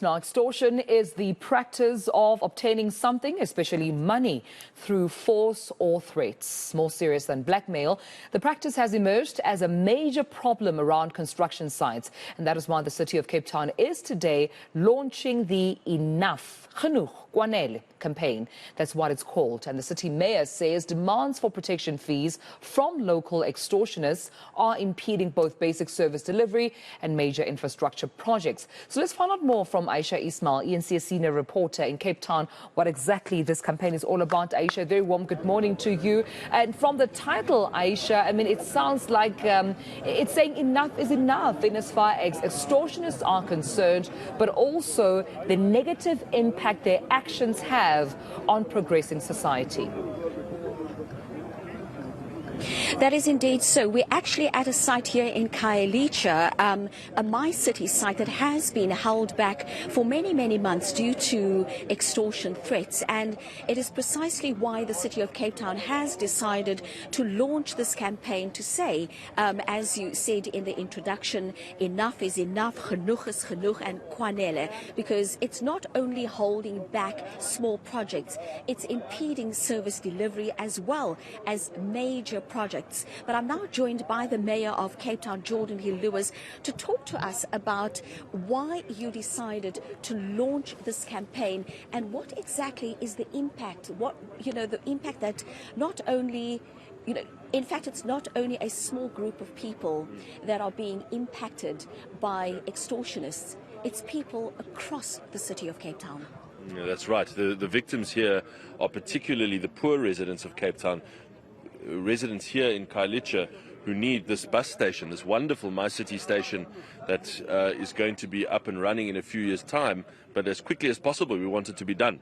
Now, extortion is the practice of obtaining something, especially money, through force or threats. More serious than blackmail, the practice has emerged as a major problem around construction sites. And that is why the city of Cape Town is today launching the Genoeg, Kwanele campaign. That's what it's called. And the city mayor says demands for protection fees from local extortionists are impeding both basic service delivery and major infrastructure projects. So let's find out more from Ayesha Ismail, eNCA senior reporter in Cape Town, what exactly this campaign is all about. Ayesha, very warm good morning to you. And from the title, Ayesha, I mean, it sounds like it's saying enough is enough in as far as extortionists are concerned, but also the negative impact their actions have on progressing society. That is indeed so. We're actually at a site here in Kwanele, a My City site that has been held back for many, many months due to extortion threats. And it is precisely why the city of Cape Town has decided to launch this campaign to say, as you said in the introduction, enough is enough, genoeg is genoeg, and Kwanele, because it's not only holding back small projects, it's impeding service delivery as well as major projects. But I'm now joined by the Mayor of Cape Town, Jordan Hill-Lewis, to talk to us about why you decided to launch this campaign and what exactly is the impact, the impact that not only, in fact, it's not only a small group of people that are being impacted by extortionists, it's people across the city of Cape Town. Yeah, that's right. The victims here are particularly the poor residents of Cape Town, residents here in Kwanele who need this bus station, this wonderful My City station that is going to be up and running in a few years' time, but as quickly as possible we want it to be done.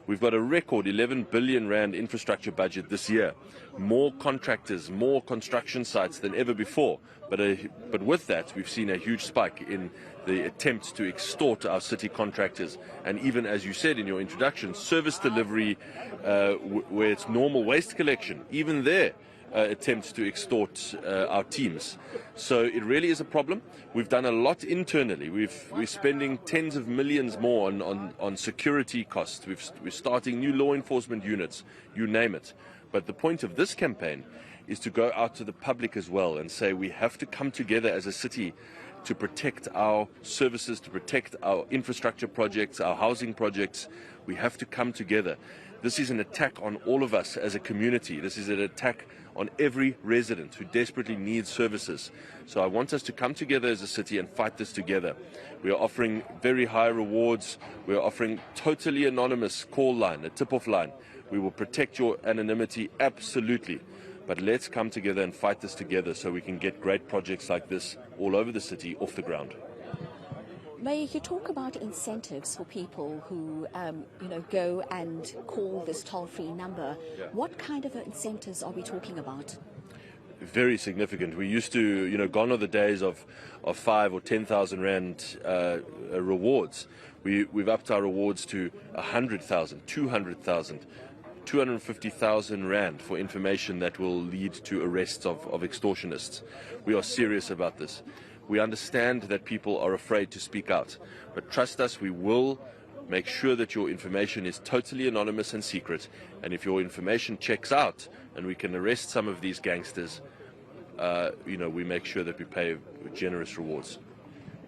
We've got a record 11 billion rand infrastructure budget this year, more contractors, more construction sites than ever before. But with that, we've seen a huge spike in the attempt to extort our city contractors. And even, as you said in your introduction, service delivery, where it's normal waste collection, even there, attempts to extort our teams. So it really is a problem. We've done a lot internally. We're spending tens of millions more on security costs. We're starting new law enforcement units, you name it. But the point of this campaign is to go out to the public as well and say we have to come together as a city to protect our services, to protect our infrastructure projects, our housing projects. We have to come together. This is an attack on all of us as a community. This is an attack on every resident who desperately needs services. So I want us to come together as a city and fight this together. We are offering very high rewards. We are offering totally anonymous call line, a tip-off line. We will protect your anonymity, absolutely. But let's come together and fight this together so we can get great projects like this all over the city off the ground. Mayor, you talk about incentives for people who, go and call this toll-free number. Yeah. What kind of incentives are we talking about? Very significant. We used to, gone are the days of 5 or 10,000 rand rewards. We've upped our rewards to 100,000, 200,000. 250,000 rand for information that will lead to arrests of extortionists. We are serious about this. We understand that people are afraid to speak out, but trust us, we will make sure that your information is totally anonymous and secret. And if your information checks out and we can arrest some of these gangsters, we make sure that we pay generous rewards.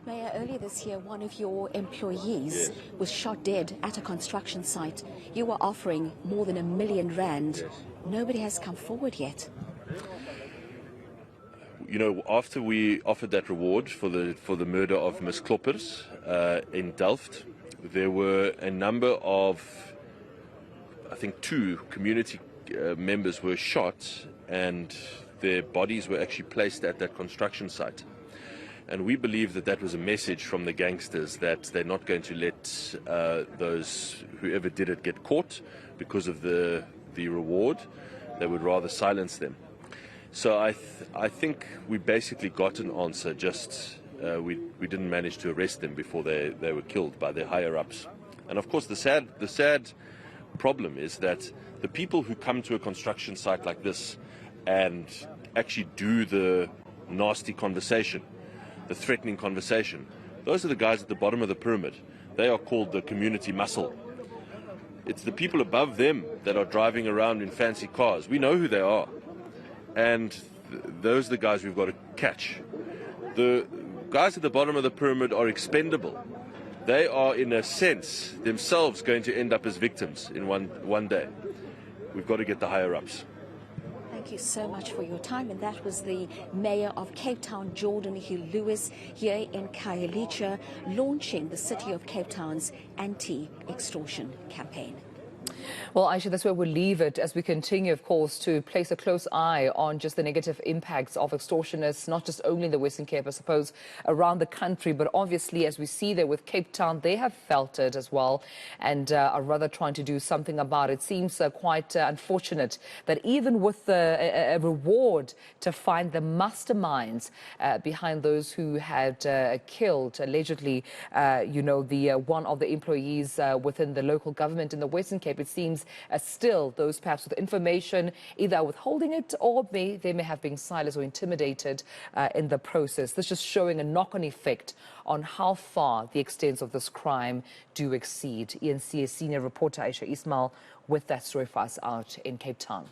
Mayor, earlier this year, one of your employees was shot dead at a construction site. You were offering more than R1 million. Yes. Nobody has come forward yet. After we offered that reward for the murder of Ms. Kloppers in Delft, there were a number of, I think 2 community members were shot and their bodies were actually placed at that construction site. And we believe that that was a message from the gangsters that they're not going to let whoever did it get caught because of the reward. They would rather silence them. So I think we basically got an answer, just we didn't manage to arrest them before they were killed by their higher-ups. And of course the sad problem is that the people who come to a construction site like this and actually do the nasty conversation, the threatening conversation, those are the guys at the bottom of the pyramid. They are called the community muscle. It's the people above them that are driving around in fancy cars. We know who they are. And those are the guys we've got to catch. The guys at the bottom of the pyramid are expendable. They are, in a sense, themselves going to end up as victims in one day. We've got to get the higher-ups. Thank you so much for your time. And that was the Mayor of Cape Town, Jordan Hill-Lewis, here in Khayelitsha, launching the City of Cape Town's anti-extortion campaign. Well, Ayesha, that's where we'll leave it as we continue, of course, to place a close eye on just the negative impacts of extortionists, not just only in the Western Cape, I suppose, around the country. But obviously, as we see there with Cape Town, they have felt it as well and are rather trying to do something about it. It seems quite unfortunate that even with a reward to find the masterminds behind those who had killed, allegedly, one of the employees within the local government in the Western Cape, it seems still those perhaps with information either withholding it or they may have been silenced or intimidated in the process. This just showing a knock-on effect on how far the extents of this crime do exceed. eNCA senior reporter Ayesha Ismail with that story for us out in Cape Town.